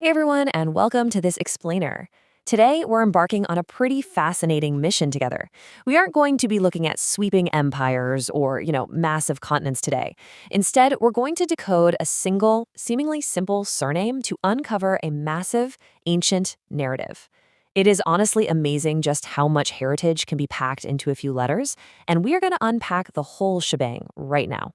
Hey everyone, and welcome to this explainer. Today, we're embarking on a pretty fascinating mission together. We aren't going to be looking at sweeping empires or, massive continents today. Instead, we're going to decode a single, seemingly simple surname to uncover a massive, ancient narrative. It is honestly amazing just how much heritage can be packed into a few letters, and we are going to unpack the whole shebang right now.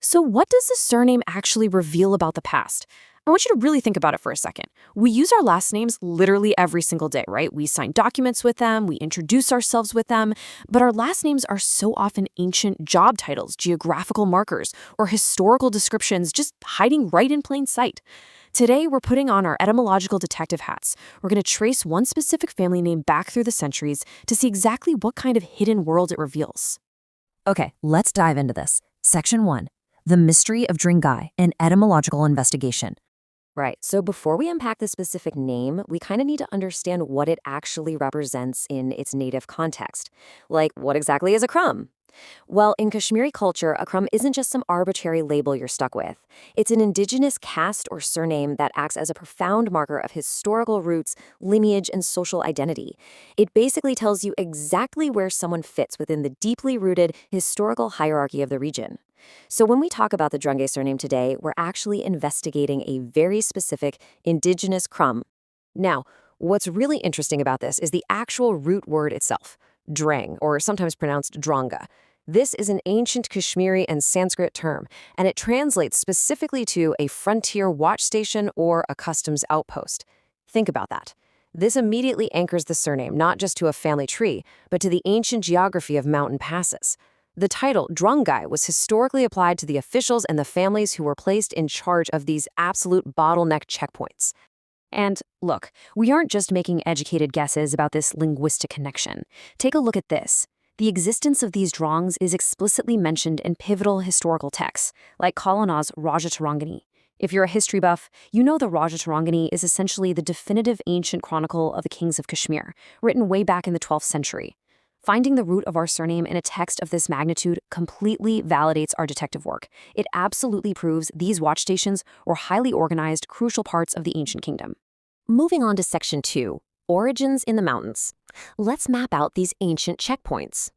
So what does the surname actually reveal about the past? I want you to really think about it for a second. We use our last names literally every single day, right? We sign documents with them, we introduce ourselves with them, but our last names are so often ancient job titles, geographical markers, or historical descriptions just hiding right in plain sight. Today, we're putting on our etymological detective hats. We're going to trace one specific family name back through the centuries to see exactly what kind of hidden world it reveals. Okay, let's dive into this. Section 1. The Mystery of Drungay, an Etymological Investigation. Right. So before we unpack the specific name, we kind of need to understand what it actually represents in its native context. Like, what exactly is a crumb? Well, in Kashmiri culture, a crumb isn't just some arbitrary label you're stuck with. It's an indigenous caste or surname that acts as a profound marker of historical roots, lineage, and social identity. It basically tells you exactly where someone fits within the deeply rooted historical hierarchy of the region. So when we talk about the Drungay surname today, we're actually investigating a very specific indigenous Kram. Now, what's really interesting about this is the actual root word itself, Drang, or sometimes pronounced Dranga. This is an ancient Kashmiri and Sanskrit term, and it translates specifically to a frontier watch station or a customs outpost. Think about that. This immediately anchors the surname not just to a family tree, but to the ancient geography of mountain passes. The title, Drungay, was historically applied to the officials and the families who were placed in charge of these absolute bottleneck checkpoints. And look, we aren't just making educated guesses about this linguistic connection. Take a look at this. The existence of these Drangs is explicitly mentioned in pivotal historical texts, like Kalhana's Rajatarangini. If you're a history buff, you know the Rajatarangini is essentially the definitive ancient chronicle of the kings of Kashmir, written way back in the 12th century. Finding the root of our surname in a text of this magnitude completely validates our detective work. It absolutely proves these watch stations were highly organized, crucial parts of the ancient kingdom. Moving on to Section 2, Origins in the Mountains. Let's map out these ancient checkpoints.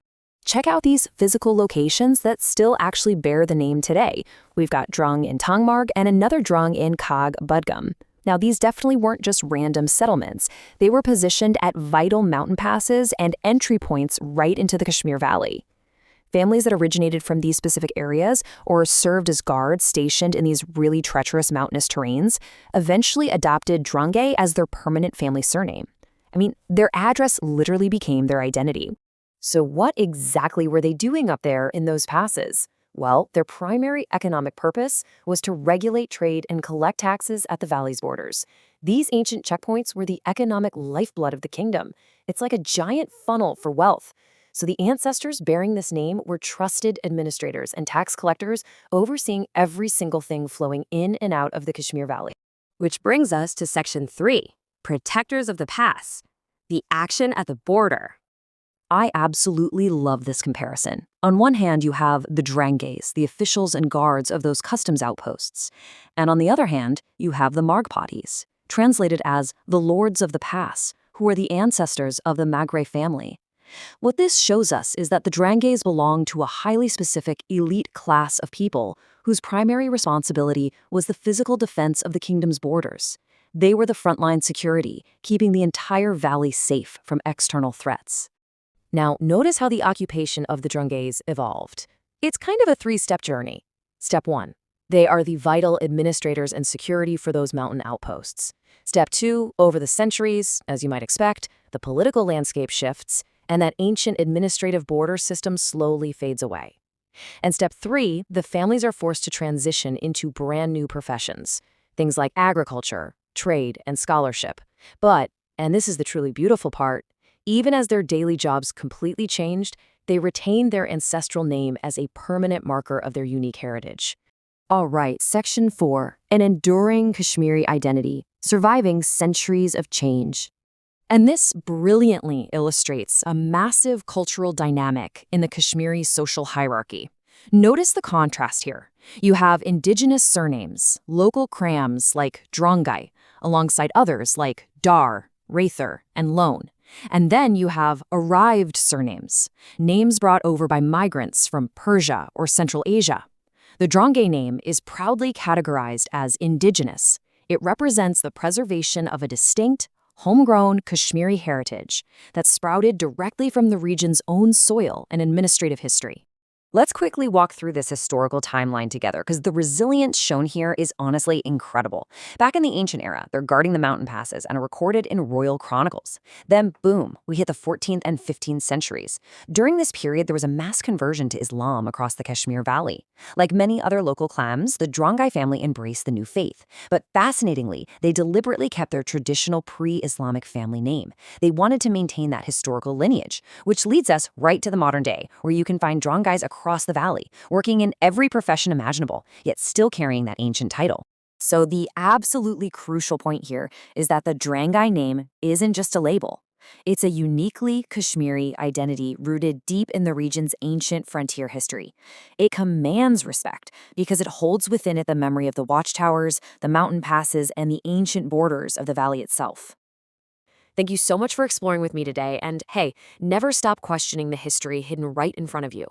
Check out these physical locations that still actually bear the name today. We've got Drang in Tangmarg and another Drang in Kag Budgam. Now, these definitely weren't just random settlements. They were positioned at vital mountain passes and entry points right into the Kashmir Valley. Families that originated from these specific areas or served as guards stationed in these really treacherous mountainous terrains eventually adopted Drungay as their permanent family surname. I mean, their address literally became their identity. So what exactly were they doing up there in those passes? Well, their primary economic purpose was to regulate trade and collect taxes at the valley's borders. These ancient checkpoints were the economic lifeblood of the kingdom. It's like a giant funnel for wealth. So the ancestors bearing this name were trusted administrators and tax collectors overseeing every single thing flowing in and out of the Kashmir Valley. Which brings us to Section 3, Protectors of the Pass, the action at the border. I absolutely love this comparison. On one hand, you have the Drangays, the officials and guards of those customs outposts. And on the other hand, you have the Margpatis, translated as the Lords of the Pass, who are the ancestors of the Magre family. What this shows us is that the Drangays belong to a highly specific elite class of people whose primary responsibility was the physical defense of the kingdom's borders. They were the frontline security, keeping the entire valley safe from external threats. Now, notice how the occupation of the Drungays evolved. It's kind of a three-step journey. Step 1. They are the vital administrators and security for those mountain outposts. Step 2. Over the centuries, as you might expect, the political landscape shifts, and that ancient administrative border system slowly fades away. And Step 3. The families are forced to transition into brand new professions, things like agriculture, trade, and scholarship. But, and this is the truly beautiful part, even as their daily jobs completely changed, they retained their ancestral name as a permanent marker of their unique heritage. All right, Section 4, an enduring Kashmiri identity, surviving centuries of change. And this brilliantly illustrates a massive cultural dynamic in the Kashmiri social hierarchy. Notice the contrast here. You have indigenous surnames, local krams like Drungay, alongside others like Dar, Rather, and Lone. And then you have arrived surnames, names brought over by migrants from Persia or Central Asia. The Drangay name is proudly categorized as indigenous. It represents the preservation of a distinct, homegrown Kashmiri heritage that sprouted directly from the region's own soil and administrative history. Let's quickly walk through this historical timeline together, because the resilience shown here is honestly incredible. Back in the ancient era, they're guarding the mountain passes and are recorded in royal chronicles. Then, boom, we hit the 14th and 15th centuries. During this period, there was a mass conversion to Islam across the Kashmir Valley. Like many other local clans, the Drungay family embraced the new faith. But fascinatingly, they deliberately kept their traditional pre-Islamic family name. They wanted to maintain that historical lineage, which leads us right to the modern day, where you can find Drangays across the valley, working in every profession imaginable, yet still carrying that ancient title. So the absolutely crucial point here is that the Drangay name isn't just a label. It's a uniquely Kashmiri identity rooted deep in the region's ancient frontier history. It commands respect because it holds within it the memory of the watchtowers, the mountain passes, and the ancient borders of the valley itself. Thank you so much for exploring with me today, and hey, never stop questioning the history hidden right in front of you.